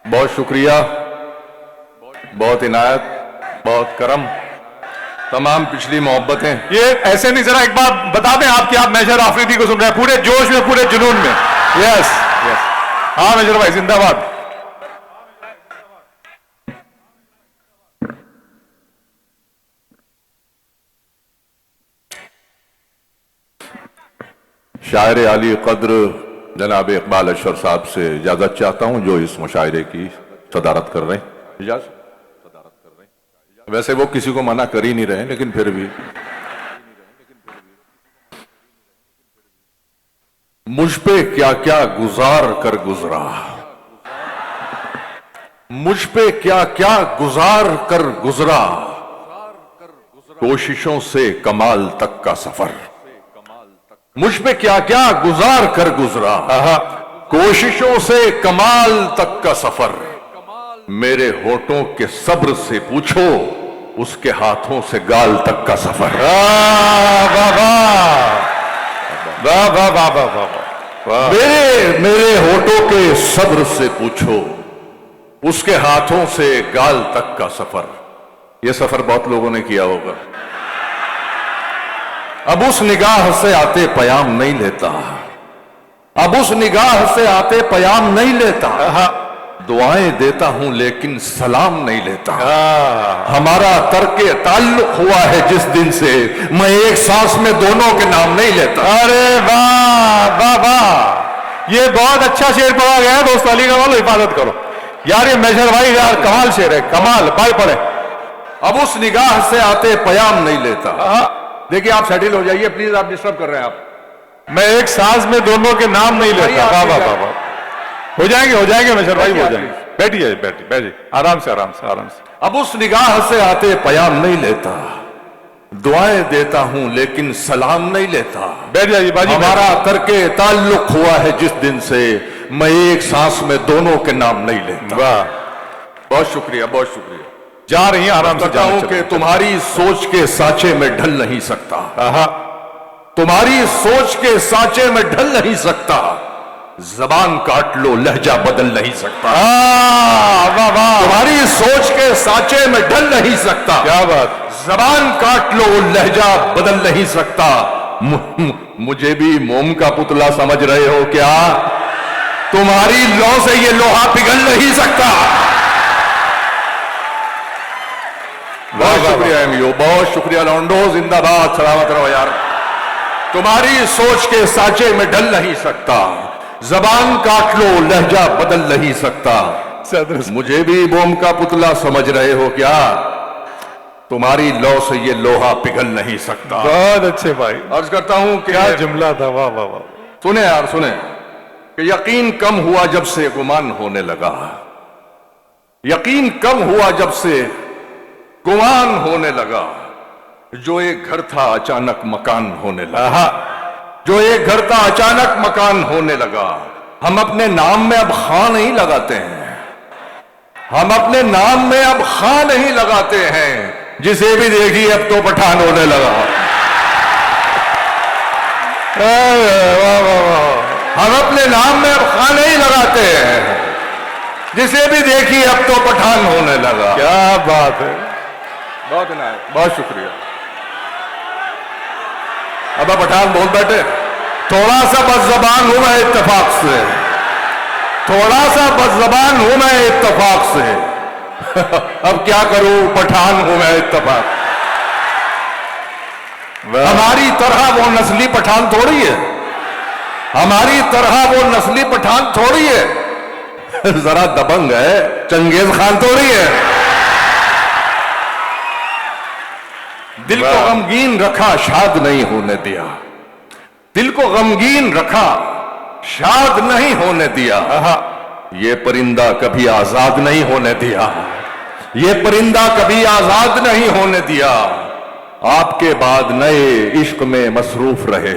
बहुत शुक्रिया, बहुत इनायत, बहुत करम, तमाम पिछली मोहब्बतें। ये ऐसे नहीं, जरा एक बार बता दें आप कि आप मेजर आफरीदी को सुन रहे हैं पूरे जोश में, पूरे जुनून में। यस यस, हाँ मेजर भाई जिंदाबाद। शायर आली कद्र जनाब इकबाल अशर साहब से इजाजत चाहता हूं, जो इस मुशायरे की सदारत कर रहे हैं। इजाजत? वैसे वो किसी को मना कर ही नहीं रहे, लेकिन फिर भी मुझ पे क्या क्या गुजार कर गुजरा, मुझ पे क्या क्या गुजार कर गुजरा, कोशिशों से कमाल तक का सफर। मुझ पे क्या क्या गुजार कर गुजरा, कोशिशों से कमाल तक का सफर। मेरे होठों के सब्र से पूछो, उसके हाथों से गाल तक का सफर। मेरे होठों के सब्र से पूछो, उसके हाथों से गाल तक का सफर। यह सफर बहुत लोगों ने किया होगा। अब उस निगाह से आते पयाम नहीं लेता, अब उस निगाह से आते पयाम नहीं लेता। दुआएं देता हूं लेकिन सलाम नहीं लेता। हमारा तर्के ताल्लुक हुआ है जिस दिन से, मैं एक सांस में दोनों के नाम नहीं लेता। अरे वाह वाह वाह, ये बहुत अच्छा शेर पढ़ा गया है दोस्तों। अली का वालों हिफाजत करो यार, ये मेजर भाई यार कमाल शेर है, कमाल। भाई पढ़े। अब उस निगाह से आते पयाम नहीं लेता। देखिए आप सेटिल हो जाइए प्लीज, आप डिस्टर्ब कर रहे हैं आप। मैं एक सांस में दोनों के नाम नहीं लेता। वाह वाह वाह वाह, हो जाएंगे मेजर भाई, हो जाएंगे। बैठिए बैठिए, आराम से आराम से आराम से। अब उस निगाह से आते पयाम नहीं लेता, दुआएं देता हूं लेकिन सलाम नहीं लेता। बैठ जाइए बाजी। हमारा तर्के ताल्लुक हुआ है जिस दिन से, मैं एक सांस में दोनों के नाम नहीं लेता। वाह, बहुत शुक्रिया, बहुत शुक्रिया। जा रही हैं आराम से। कहता हूं कि तुम्हारी सोच के सांचे में ढल नहीं सकता, तुम्हारी सोच के सांचे में ढल नहीं सकता। जबान काट लो लहजा बदल नहीं सकता। वाह वाह, तुम्हारी सोच के सांचे में ढल नहीं सकता। क्या बात। जबान काट लो लहजा बदल नहीं सकता। मुझे भी मोम का पुतला समझ रहे हो क्या? तुम्हारी लौ से ये लोहा पिघल नहीं सकता। बहुत शुक्रिया एमयू, बहुत शुक्रिया लॉन्डो, जिंदाबाद, सलामत रहो यार। तुम्हारी सोच के सांचे में ढल नहीं सकता, जबान काट लो लहजा बदल नहीं सकता। मुझे भी मोम का पुतला समझ रहे हो क्या? तुम्हारी लौ से ये लोहा पिघल नहीं सकता। बहुत अच्छे भाई, अर्ज करता हूं कि क्या जुमला था। वाह वाह वाह। सुने यार सुने, कि यकीन कम हुआ जब से गुमान होने लगा, यकीन कम हुआ जब से गुमान होने लगा। जो एक घर था अचानक मकान होने लगा, जो एक घर था अचानक मकान होने लगा। हम अपने नाम में अब खां नहीं लगाते हैं, हम अपने नाम में अब खां नहीं लगाते हैं। जिसे भी देखिए अब तो पठान होने लगा। हम अपने नाम में अब खां नहीं लगाते हैं, जिसे भी देखिए अब तो पठान होने लगा। क्या बात है, बहुत इनायत, बहुत शुक्रिया। अब आप पठान बोल बैठे। थोड़ा सा बदज़बान हूं मैं इत्तेफाक से, थोड़ा सा बदज़बान हूं मैं इत्तेफाक से। अब क्या करूं, पठान हूं मैं इत्तेफाक। हमारी तरह वो नस्ली पठान थोड़ी है, हमारी तरह वो नस्ली पठान थोड़ी है। जरा दबंग है, चंगेज खान थोड़ी है। दिल को गमगीन रखा, शाद नहीं होने दिया। दिल को गमगीन रखा, शाद नहीं होने दिया। ये परिंदा कभी आजाद नहीं होने दिया, ये परिंदा कभी आजाद नहीं होने दिया। आपके बाद नए इश्क में मसरूफ रहे,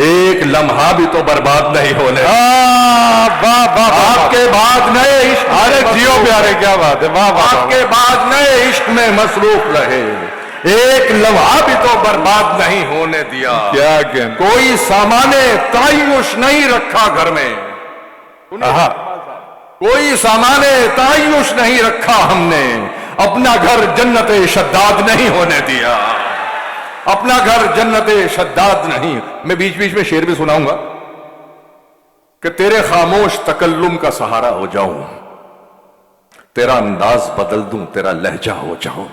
एक लम्हा भी तो बर्बाद नहीं होने। आपके बाद नए इश्क, अरे जियो प्यारे, क्या बात है। वाह वाह, आपके बाद नए इश्क में मसरूफ रहे, एक लम्हा भी तो बर्बाद नहीं होने दिया। क्या कहना। कोई सामाने तायुश नहीं रखा घर में। कोई सामाने तायुश नहीं रखा हमने, अपना घर जन्नत शद्दाद नहीं होने दिया, अपना घर जन्नत शद्दाद नहीं। मैं बीच बीच में शेर भी सुनाऊंगा कि तेरे खामोश तकल्लुम का सहारा हो जाऊं, तेरा अंदाज बदल दूं, तेरा लहजा हो जाऊं।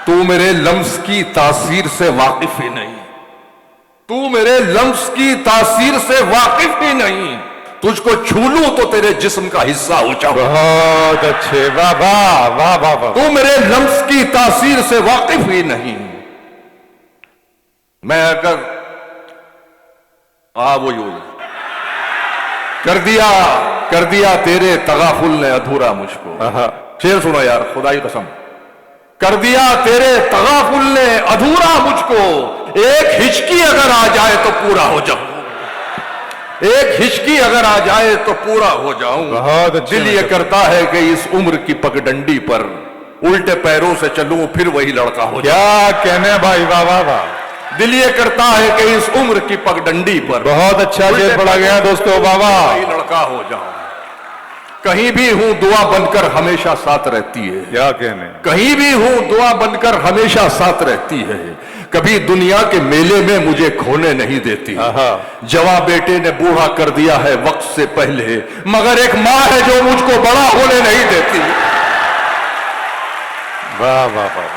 तू मेरे लम्स की तासीर से वाकिफ ही नहीं, तू मेरे लम्स की तासीर से वाकिफ ही नहीं, तुझको छू लूं तो तेरे जिस्म का हिस्सा हो जाऊं। बहुत अच्छे, वाह वाह वाह वाह वाह। तू मेरे लम्स की तासीर से वाकिफ ही नहीं। मैं अगर वही कर दिया तेरे तगाफुल ने अधूरा मुझको। शेर सुनो यार, खुदाई कसम, कर दिया तेरे तगाफुल ने अधूरा मुझको, एक हिचकी अगर आ जाए तो पूरा हो जाऊं, एक हिचकी अगर आ जाए तो पूरा हो जाऊं। बहुत अच्छे। दिल ये करता है कि इस उम्र की पगडंडी पर उल्टे पैरों से चलूं, फिर वही लड़का हो जाऊं। क्या कहने भाई, वाह वाह वाह। दिल ये करता है कि इस उम्र की पगडंडी पर बहुत अच्छा शेर पढ़ा गया दोस्तों, वाह वाह। वही लड़का हो जाऊं। कहीं भी हूं दुआ बनकर हमेशा साथ रहती है, क्या कहने। कहीं भी हूं दुआ बनकर हमेशा साथ रहती है, कभी दुनिया के मेले में मुझे खोने नहीं देती। जवां बेटे ने बूढ़ा कर दिया है वक्त से पहले, मगर एक माँ है जो मुझको बड़ा होने नहीं देती। वाह वाह वाह,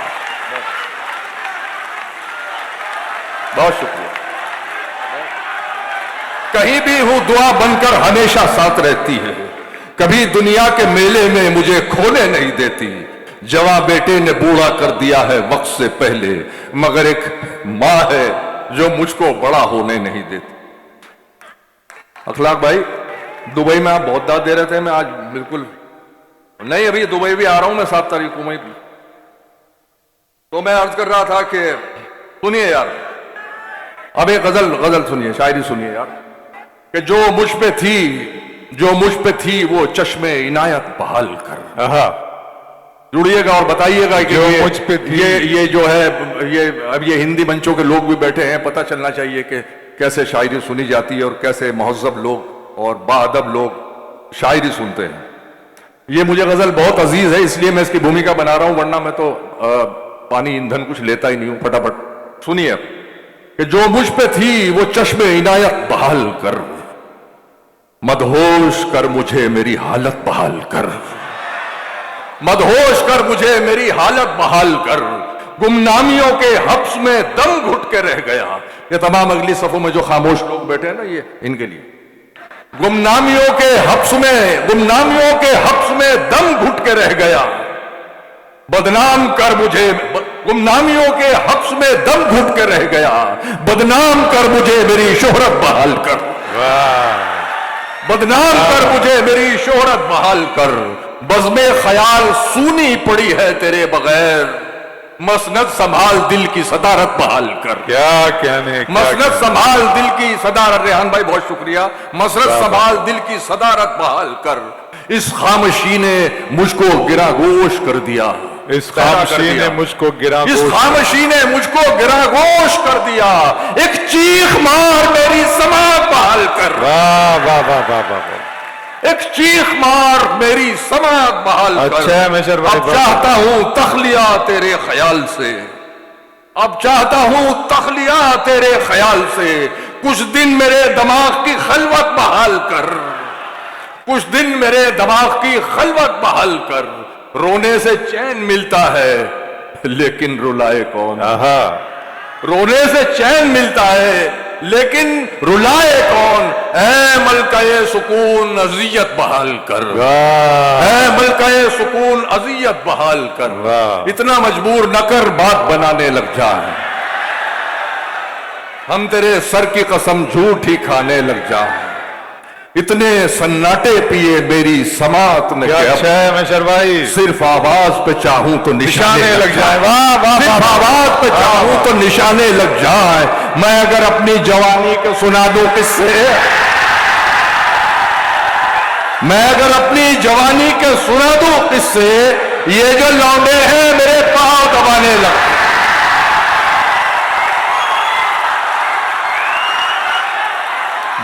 बहुत शुक्रिया। कहीं भी हूं दुआ बनकर हमेशा साथ रहती है, कभी दुनिया के मेले में मुझे खोने नहीं देती। जवां बेटे ने बूढ़ा कर दिया है वक्त से पहले, मगर एक माँ है जो मुझको बड़ा होने नहीं देती। अखलाक भाई, दुबई में आप बहुत दाद दे रहे थे, मैं आज बिल्कुल नहीं, अभी दुबई भी आ रहा हूं मैं 7 तारीख को। मैं तो मैं अर्ज कर रहा था कि सुनिए यार, अब एक गजल सुनिए, शायरी सुनिए यार, कि जो मुझ पे थी वो चश्मे इनायत बहाल कर। जुड़िएगा और बताइएगा कि जो मुझ पे थी। ये जो है, अब ये हिंदी मंचों के लोग भी बैठे हैं, पता चलना चाहिए कि कैसे शायरी सुनी जाती है और कैसे महज़्ज़ब लोग और बाअदब लोग शायरी सुनते हैं। ये मुझे गजल बहुत अजीज है, इसलिए मैं इसकी भूमिका बना रहा हूं, वरना मैं तो पानी ईंधन कुछ लेता ही नहीं हूं। फटाफट सुनिए कि जो मुझ पे थी वो चश्मे इनायत बहाल कर, मदहोश कर मुझे मेरी हालत बहाल कर, मदहोश कर मुझे मेरी हालत बहाल कर, गुमनामियों के हब्स में दम घुट के रह गया। ये तमाम अगली सफों में जो खामोश लोग बैठे हैं ना, ये इनके लिए। गुमनामियों के हब्स में दम घुट के रह गया, बदनाम कर मुझे, गुमनामियों के हब्स में दम घुट के रह गया, बदनाम कर मुझे मेरी शोहरत बहाल कर, बदनाम कर मुझे मेरी शोहरत बहाल कर। बज़्मे ख्याल सूनी पड़ी है तेरे बगैर, मसनद संभाल दिल की सदारत बहाल कर। क्या कहने, मसनद संभाल दिल की सदारत, रेहान भाई बहुत शुक्रिया, मसनद संभाल दिल की सदारत बहाल कर। इस खामोशी ने मुझको गिरागोश कर दिया, इस खामोशी ने मुझको गिरागोश, इस खामोशी ने मुझको गिरागोश कर दिया। एक चीख मार मेरी समात बहाल कर, वाह वाह वाह वाह वाह, एक चीख मार मेरी समात बहाल कर। अच्छा है मेजर भाई, अब चाहता हूं तखलिया तेरे ख्याल से, अब चाहता हूं तखलिया तेरे ख्याल से, कुछ दिन मेरे दिमाग की खलवत बहाल कर, कुछ दिन मेरे दिमाग की खलवत बहाल कर। रोने से चैन मिलता है लेकिन रुलाए कौन, रोने से चैन मिलता है लेकिन रुलाए कौन। ऐ मलकाए सुकून अज़ियत बहाल कर, ऐ मलकाए सुकून अज़ियत बहाल कर। इतना मजबूर न कर बात बनाने लग जाए, हम तेरे सर की कसम झूठ ही खाने लग जाए। इतने सन्नाटे पिए मेरी समात ने, अच्छा है मेजर भाई, सिर्फ आवाज पे चाहूं तो निशाने लग जाए। वाह वाह, सिर्फ आवाज पे चाहूं तो निशाने लग जाए। मैं अगर अपनी जवानी को सुना दूं किससे, मैं अगर अपनी जवानी के सुना दूं किससे, ये जो लौंडे हैं मेरे पांव दबाने लगते।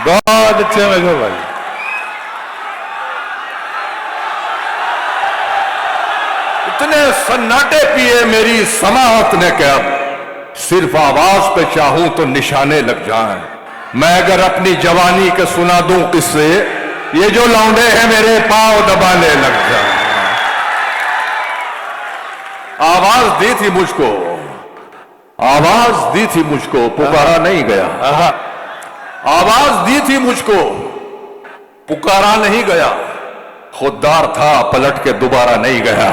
बहुत अच्छे मेजर भाई, इतने सन्नाटे पिए मेरी समाअत ने कि अब सिर्फ आवाज पे चाहूं तो निशाने लग जाएं। मैं अगर अपनी जवानी के सुना दूं किस्से, ये जो लौंडे हैं मेरे पांव दबाने लग जाएं। आवाज दी थी मुझको, आवाज दी थी मुझको, पुकारा नहीं गया। आवाज दी थी मुझको, पुकारा नहीं गया। खुददार था पलट के दोबारा नहीं गया।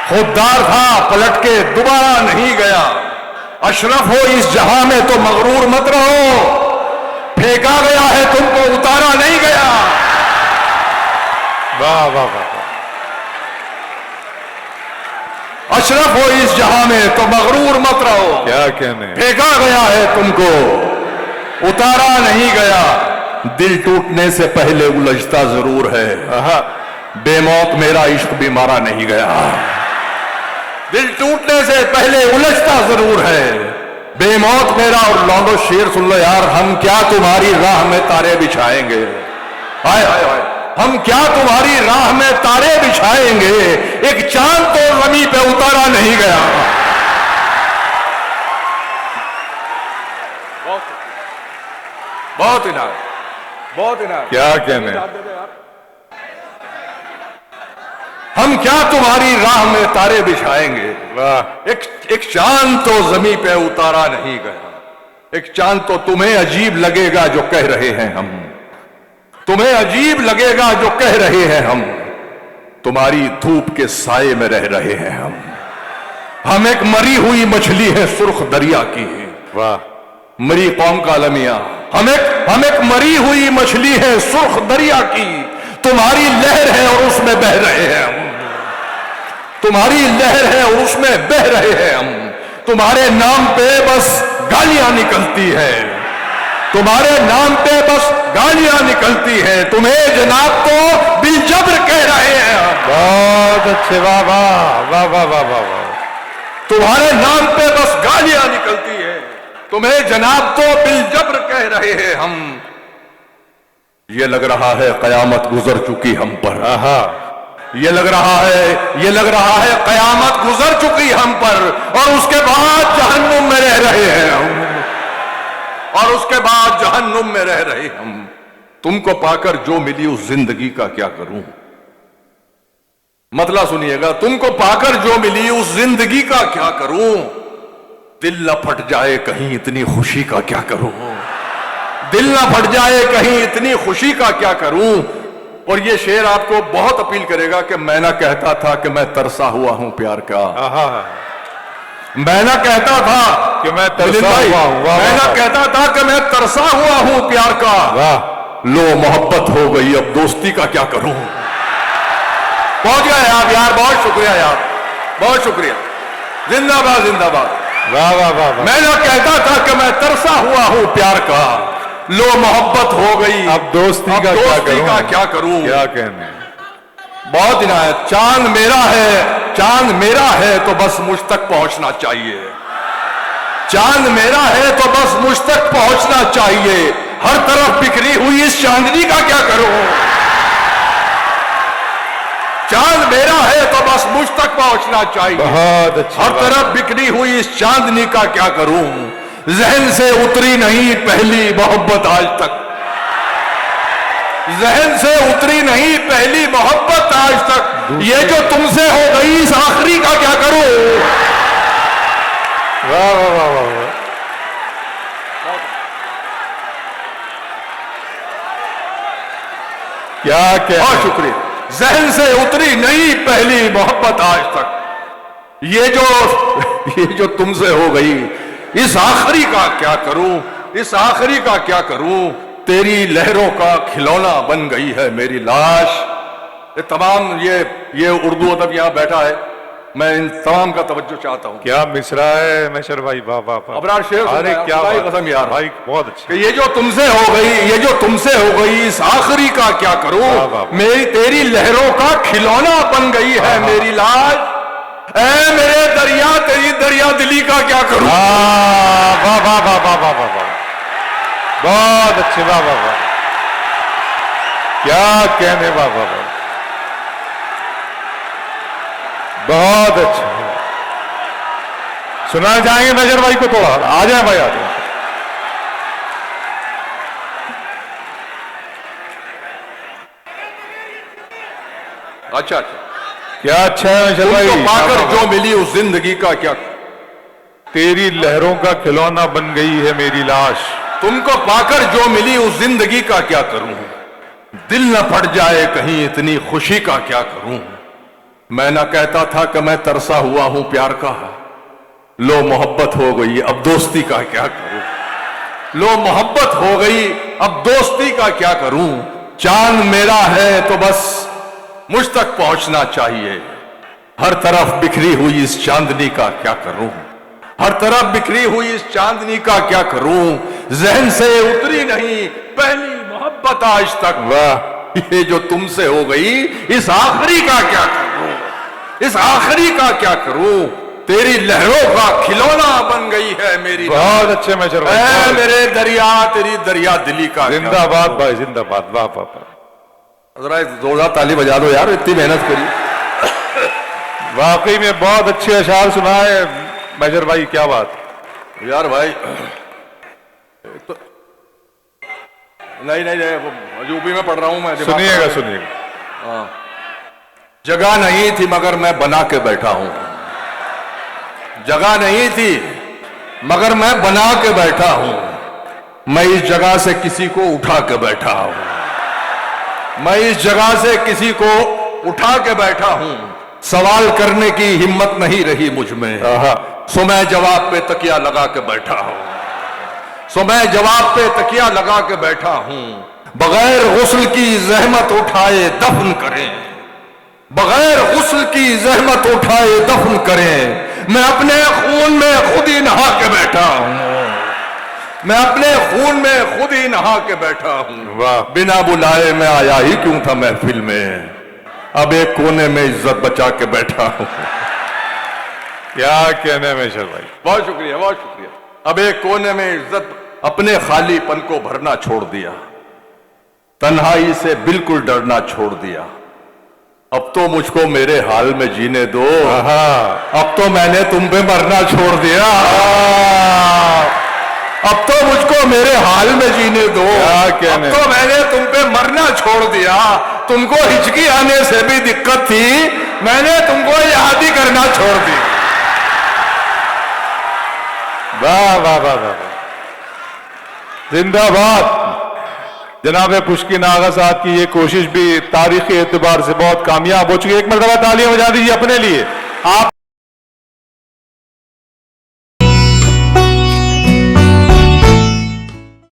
खुददार था पलट के दोबारा नहीं गया। अशरफ हो इस जहां में तो मगरूर मत रहो, फेंका गया है तुमको उतारा नहीं गया। वाह वाह वाह। अशरफ हो इस जहां में तो मगरूर मत रहो, क्या कहने, फेंका गया है तुमको उतारा नहीं गया। दिल टूटने से पहले उलझता जरूर है, बेमौत मेरा इश्क भी मारा नहीं गया। दिल टूटने से पहले उलझता जरूर है, बेमौत मेरा। और लौंडो शेर सुन लो यार, हम क्या तुम्हारी राह में तारे बिछाएंगे, हाय हाय हाय, हम क्या तुम्हारी राह में तारे बिछाएंगे, एक चांद तो जमीन पे उतारा नहीं गया। बहुत इनाम, बहुत इनाम। क्या कहने, हम क्या तुम्हारी राह में तारे बिछाएंगे, वाह। एक चांद तो जमीन पे उतारा नहीं गया। एक चांद तो तुम्हें अजीब लगेगा जो कह रहे हैं हम, तुम्हें अजीब लगेगा जो कह रहे हैं हम, तुम्हारी धूप के साए में रह रहे हैं हम। हम एक मरी हुई मछली है सुर्ख दरिया की, वाह। मरी कौम का अलमिया। हम एक मरी हुई मछली है सुर्ख दरिया की, तुम्हारी लहर है और उसमें बह रहे हैं हम। तुम्हारी लहर है और उसमें बह रहे हैं हम। तुम्हारे नाम पे बस गालियां निकलती है, तुम्हारे नाम पे बस गालियां निकलती है। तुम्हें जनाब तो बिलजब्र कह रहे हैं हम। बहुत अच्छे, वाह वाह वाह वाह वाह वाह वाह। तुम्हारे नाम पे बस गालियां निकलती है, तुम्हें जनाब तो बिलजब्र कह रहे हैं हम। ये लग रहा है कयामत गुजर चुकी हम पर, ये लग रहा है कयामत गुजर चुकी हम पर, और उसके बाद जहन्नुम में रह रहे हैं हम, और उसके बाद जहन्नुम में रह रहे हम। तुमको पाकर जो मिली उस जिंदगी का क्या करूं, मतलब सुनिएगा, तुमको पाकर जो मिली उस जिंदगी का क्या करूं। दिल न फट जाए कहीं इतनी खुशी का क्या करूं, दिल न फट जाए कहीं इतनी खुशी का क्या करूं। और ये शेर आपको बहुत अपील करेगा कि मैं ना कहता था कि मैं तरसा हुआ हूं प्यार का, मैं ना कहता था कि मैं तरसा हुआ हूं, मैं ना कहता था कि मैं तरसा हुआ हूं प्यार का। लो मोहब्बत हो गई अब दोस्ती का क्या करूं। पहुंच गए आप यार, बहुत शुक्रिया यार, बहुत शुक्रिया। जिंदाबाद जिंदाबाद। वाह वाह वाह। मैं ना कहता था कि मैं तरसा हुआ हूं प्यार का, लो मोहब्बत हो गई अब दोस्ती का क्या करूं। क्या कहने, बहुत इनायत। चांद मेरा है, चांद मेरा है तो बस मुझ तक पहुंचना चाहिए। चांद मेरा है तो बस मुझ तक पहुंचना चाहिए। हर तरफ बिखरी हुई इस चांदनी का क्या करूं। चांद मेरा है तो बस मुझ तक पहुंचना चाहिए। बहुत अच्छा। हर तरफ बिखरी हुई इस चांदनी का क्या करूं। जहन से उतरी नहीं पहली मोहब्बत आज तक, जहन से उतरी नहीं पहली मोहब्बत आज तक। ये जो तुमसे हो गई इस आखिरी का क्या करूं। वाह वाह वाह वाह वाह। क्या क्या, बहुत शुक्रिया। जहन से उतरी नहीं पहली मोहब्बत आज तक, ये जो तुमसे हो गई इस आखिरी का क्या करूं, इस आखिरी का क्या करूं। तेरी लहरों का खिलौना बन गई है मेरी लाश। ये तमाम ये उर्दू अदब यहां बैठा है, मैं इन तमाम का तवज्जो चाहता हूं। क्या मिसरा है मैशर भाई, वाह वाह वाह। अबरार शेर, अरे क्या कसम यार भाई, बहुत अच्छा। ये जो तुमसे हो गई, ये जो तुमसे हो गई इस आखिरी का क्या करूं। मेरी तेरी लहरों का खिलौना बन गई है मेरी लाश। ऐ मेरे दरिया तेरी दरिया दिली का क्या करूं। वाह वाह वाह वाह वाह वाह वाह, बहुत अच्छे, वाह वाह वाह। क्या कहने, वाह वाह वाह। بہت اچھا سنانا چاہیں گے میجر بھائی کو تھوڑا؟ آ جائیں بھائی، آ جائیں. اچھا اچھا. کیا اچھا ہے میجر تم بھائی. کو پا کر جو ملی اس زندگی کا کیا، تیری لہروں کا کھلونا بن گئی ہے میری لاش. تم کو پا کر جو ملی اس زندگی کا کیا کروں، دل نہ پھٹ جائے کہیں اتنی خوشی کا کیا کروں. میں نہ کہتا تھا کہ میں ترسا ہوا ہوں پیار کا، لو محبت ہو گئی اب دوستی کا کیا کروں. لو محبت ہو گئی اب دوستی کا کیا کروں. چاند میرا ہے تو بس مجھ تک پہنچنا چاہیے، ہر طرف بکھری ہوئی اس چاندنی کا کیا کروں. ہر طرف بکھری ہوئی اس چاندنی کا کیا کروں. ذہن سے اتری نہیں پہلی محبت آج تک، واہ. یہ جو تم سے ہو گئی اس آخری کا کیا کروں. اس آخری کا کیا کروں. تیری لہروں کا کھلونا بن گئی ہے میری. بہت اچھے میجر اے بھائی. میرے دریا تیری دریا دلی کا کیا زندہ باد بھائی، زندہ باد. واہ واہ واہ. ذرا زوردار تالی بجا دو یار، اتنی محنت کری. واقعی میں بہت اچھے اشعار سنائے میجر بھائی. کیا بات. یار بھائی نہیں نہیں نہیں، یوپی میں پڑھ رہا ہوں میں. سنیے گا سنیے گا. جگہ نہیں تھی مگر میں بنا کے بیٹھا ہوں. جگہ نہیں تھی مگر میں بنا کے بیٹھا ہوں. میں اس جگہ سے کسی کو اٹھا کے بیٹھا ہوں. میں اس جگہ سے کسی کو اٹھا کے بیٹھا ہوں. سوال کرنے کی ہمت نہیں رہی مجھ میں، سو میں جواب پہ تکیہ لگا کے بیٹھا ہوں. سو میں جواب پہ تکیہ لگا کے بیٹھا ہوں. بغیر غسل کی زحمت اٹھائے دفن کریں، بغیر غسل کی زحمت اٹھائے دفن کریں. میں اپنے خون میں خود ہی نہا کے بیٹھا ہوں. میں اپنے خون میں خود ہی نہا کے بیٹھا ہوں. واہ. بنا بلائے میں آیا ہی کیوں تھا محفل میں، اب ایک کونے میں عزت بچا کے بیٹھا ہوں. کیا کہنے میجر بھائی. بہت شکریہ بہت شکریہ. اب ایک کونے میں عزت اپنے خالی پن کو بھرنا چھوڑ دیا، تنہائی سے بالکل ڈرنا چھوڑ دیا. اب تو مجھ کو میرے حال میں جینے دو، اب تو میں نے تم پہ مرنا چھوڑ دیا. اب تو مجھ کو میرے حال میں جینے دو، اب تو میں نے تم پہ مرنا چھوڑ دیا. تم کو ہچکی آنے سے بھی دقت تھی، میں نے تم کو یاد ہی کرنا چھوڑ دی. واہ واہ واہ واہ. زندہ باد. جناب پشکن آغا صاحب کی یہ کوشش بھی تاریخی اعتبار سے بہت کامیاب ہو چکی ہے. ایک مرتبہ تالیاں بجا دیجیے اپنے لیے. آپ